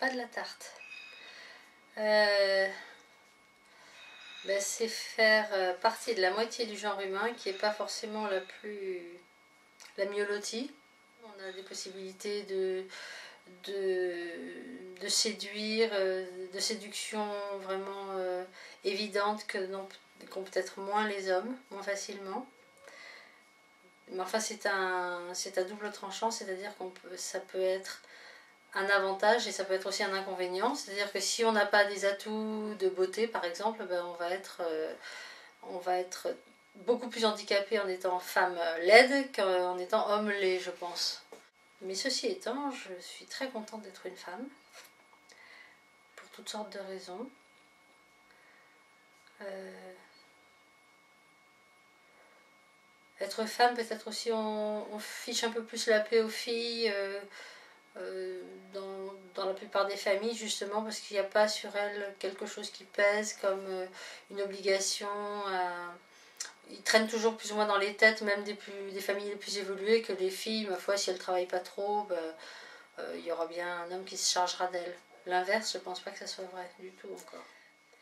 pas de la tarte. C'est faire partie de la moitié du genre humain qui n'est pas forcément la mieux lotie. On a des possibilités de séduire, de séduction vraiment évidentes qu'ont peut-être moins les hommes, moins facilement. Mais enfin c'est à double tranchant, c'est-à-dire ça peut être un avantage et ça peut être aussi un inconvénient. C'est-à-dire que si on n'a pas des atouts de beauté par exemple, on va être beaucoup plus handicapé en étant femme laide qu'en étant homme laid, je pense. Mais ceci étant, je suis très contente d'être une femme, pour toutes sortes de raisons. Être femme, peut-être aussi, on fiche un peu plus la paix aux filles, dans la plupart des familles, justement, parce qu'il n'y a pas sur elles quelque chose qui pèse comme une obligation ils traînent toujours plus ou moins dans les têtes, même des familles les plus évoluées, que les filles, ma foi, si elles ne travaillent pas trop, y aura bien un homme qui se chargera d'elles. L'inverse, je ne pense pas que ça soit vrai du tout encore.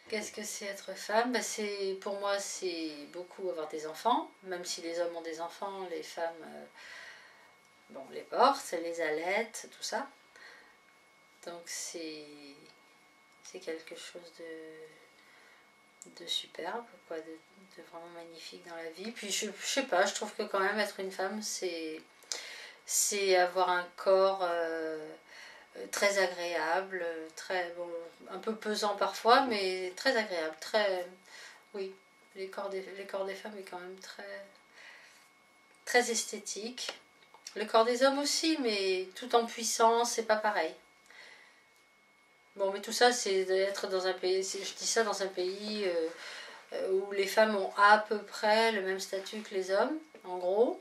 Qu'est-ce que c'est être femme? Pour moi, c'est beaucoup avoir des enfants, même si les hommes ont des enfants, les femmes les portent, les allaitent, tout ça. Donc c'est quelque chose de superbe, quoi, de vraiment magnifique dans la vie. Puis je sais pas, je trouve que quand même être une femme, c'est avoir un corps très agréable, un peu pesant parfois, mais très agréable, oui, les corps des femmes est quand même très esthétique. Le corps des hommes aussi, mais tout en puissance, c'est pas pareil. Bon, mais tout ça, c'est d'être dans un pays, je dis ça dans un pays où les femmes ont à peu près le même statut que les hommes, en gros,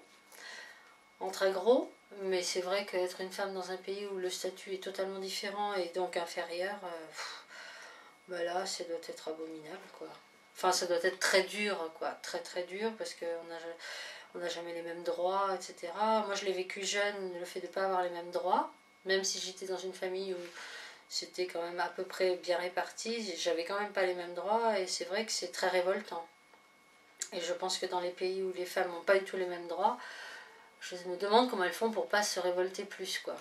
en très gros. Mais c'est vrai qu'être une femme dans un pays où le statut est totalement différent et donc inférieur, là, ça doit être abominable, quoi. Enfin, ça doit être très dur, quoi, très très dur, parce qu'on n'a jamais les mêmes droits, etc. Moi, je l'ai vécu jeune, le fait de ne pas avoir les mêmes droits, même si j'étais dans une famille où c'était quand même à peu près bien réparti, j'avais quand même pas les mêmes droits, et c'est vrai que c'est très révoltant. Et je pense que dans les pays où les femmes n'ont pas du tout les mêmes droits, je me demande comment elles font pour pas se révolter plus, quoi.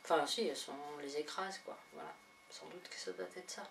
Enfin, si, on les écrase, quoi. Voilà. Sans doute que ça doit être ça.